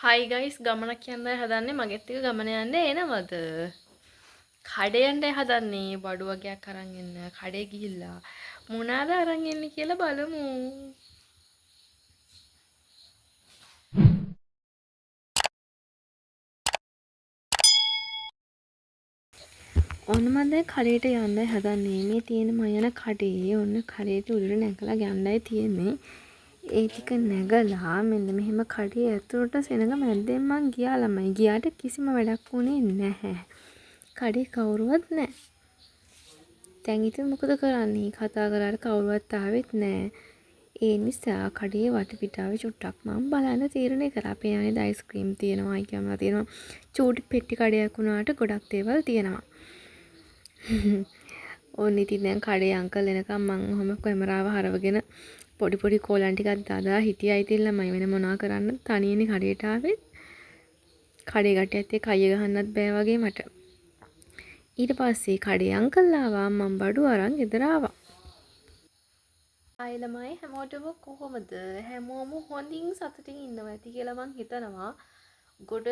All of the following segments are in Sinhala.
හයි ගයිස් ගමනක් යන්නයි හදන්නේ මගෙත් එක්ක ගමන යන්න එනවද? කඩේ යන්නයි හදන්නේ බඩු වගේක් අරන් එන්න. කඩේ ගිහිල්ලා මොනවාද අරන් එන්නේ කියලා බලමු. ඔන්න මම දැන් කඩේට යන්නයි හදන්නේ. මේ තියෙන මම යන කඩේ ඔන්න කඩේට උඩට නැගලා යන්නයි තියෙන්නේ. ඒ ටික නැගලා මෙන්න මෙහෙම කඩේ ඇතුළට සෙනඟ මැද්දෙන් මං ගියා ළමයි. ගියාට කිසිම වැඩක් වුණේ නැහැ. කඩේ කවුරුවත් නැහැ. දැන් ඉතින් මොකද කරන්නේ? කතා කරාට කවුරුවත් ආවෙත් නැහැ. ඒ නිසා කඩේ වටපිටාවේ චුට්ටක් මම බලන්න තීරණය කරා. අපේ යන්නේ අයිස්ක්‍රීම් තියෙනවා, අයිකම්ලා තියෙනවා. චූටි පෙට්ටි කඩයක් වුණාට ගොඩක් දේවල් තියෙනවා. ඕන්න ඉතින් දැන් කඩේ අංකල් එනකම් මම ඔහොම කැමරාව හරවගෙන පොඩි පොඩි කෝලම් ටිකක් දාලා හිටියා. ඉතින් ළමයි වෙන මොනවා කරන්න තනියනේ කඩේට ආවේ. කඩේ ගැටියත් එක්ක අයිය ගහන්නත් බෑ වගේ මට. ඊට පස්සේ කඩේ අංකල් ආවා. මම බඩු අරන් ගෙදර ආවා. අයිලමයි හැමෝටම කොහොමද? හැමෝම හොඳින් සතුටින් ඉන්නවා ඇති කියලා මං හිතනවා. ගොඩ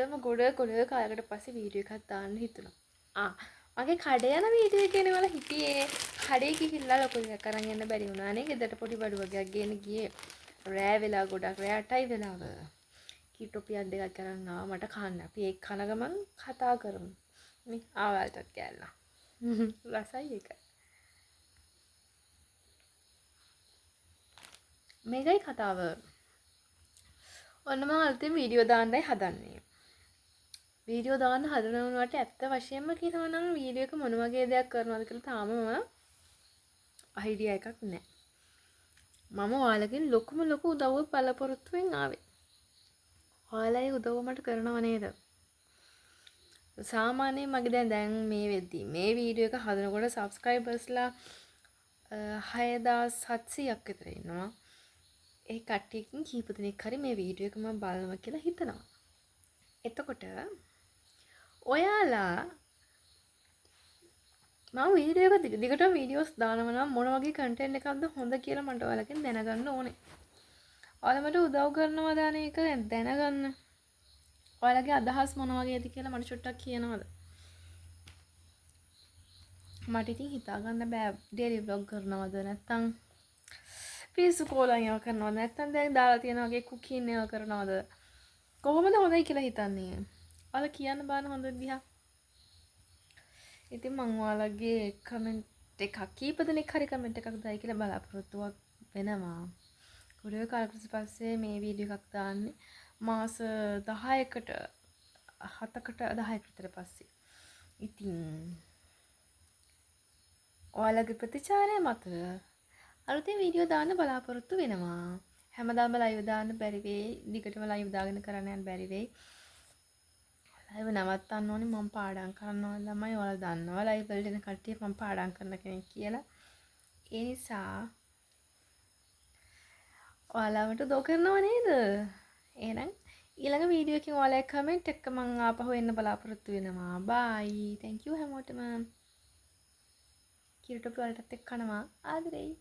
කාලයකට පස්සේ වීඩියෝ එකක් දාන්න හිතුණා. මගේ කඩේ යන වීඩියෝ එකේ නේ මම හිටියේ. කඩේ ගිහිල්ලා ලොකු දෙයක් අරන් එන්න බැරි වුණා නේ. ගෙදරට පොඩි බඩු වගේක් ගේන්න ගියේ. රෑ වෙලා ගොඩක් රෑ 8යි වෙලාව. කීටෝපියක් දෙකක් අරන් ආවා මට කන්න. අපි ඒක කන ගමන් කතා කරමු. මේ ආවල්ටත් කෑල්ලා. රසයි ඒක. මේකයි කතාව. ඔන්න මම අලුතෙන් වීඩියෝ දාන්නයි හදන්නේ. වීඩියෝ දාන්න හදනවට ඇත්ත වශයෙන්ම කියනවා නම් වීඩියෝ එක මොන වගේ දෙයක් කරනවද කියලා තාම අයිඩියා එකක් නැහැ. මම ඔයාලගෙන් ලොකුම ලොකු උදව්වක් බලාපොරොත්තුෙන් ආවේ. ඔයාලයි උදව්ව මට කරනව නේද? සාමාන්‍යයෙන් මගේ දැන් මේ වෙද්දි මේ වීඩියෝ එක හදනකොට සබ්ස්ක්‍රයිබර්ස්ලා 6700ක් විතර ඉන්නවා. ඒ කට්ටියකින් කීප දෙනෙක් හරි මේ වීඩියෝ එක මම බලනවා කියලා හිතනවා. එතකොට ඔයාලා මම වීඩියෝ එක දිගට වීඩියෝස් දානවා නම් මොන වගේ කන්ටෙන්ට් එකක්ද හොඳ කියලා මට ඔයාලගෙන් දැනගන්න ඕනේ. ඔයාලා මට උදව් කරනවා දාන එක දැනගන්න. ඔයාලගේ අදහස් මොන වගේද කියලා මට චුට්ටක් කියනවද? මට ඉතින් හිතා ගන්න බෑ ඩේලි ව්ලොග් කරනවද නැත්නම් පිස්සු කෝලම් ඒවා කරනවද නැත්නම් දැන් දාලා තියෙන වගේ කුකින් ඒවා කරනවද? කොහොමද හොඳයි කියලා හිතන්නේ? ඔයාලා කියන්න බාන හොඳ දිහා. ඉතින් මං ඔයාලගේ කමෙන්ට් එකක් කීප දෙනෙක් හරි කමෙන්ට් එකක් දායි කියලා බලාපොරොත්තුවක් වෙනවා. ගොඩේ කාලෙකට පස්සේ මේ වීඩියෝ එකක් දාන්නේ මාස 10කට 7කට 10කට විතර පස්සේ. ඉතින් ඔයාලගේ ප්‍රතිචාරය මත අලුතෙන් වීඩියෝ දාන්න බලාපොරොත්තු වෙනවා. හැමදාම ලයිව් දාන්න බැරි වෙයි. දිගටම ලයිව් දාගෙන කරන්න යන්න බැරි වෙයි. ලයිව් නවත්තන්න ඕනේ මම පාඩම් කරනවා ළමයි. ඔයාලා දන්නවා ලයිව් වලට එන කට්ටිය මම පාඩම් කරන කෙනෙක් කියලා. ඒ නිසා ඔයාලා මට උදව් කරනව නේද? එහෙනම් ඊළඟ වීඩියෝ එකකින් ඔයාලගේ කමෙන්ට් එක මම ආපහු එන්න බලාපොරොත්තු වෙනවා. බයි. thank you හැමෝටම. කිරටොපි වලටත් එක්ක කනවා. ආදරෙයි.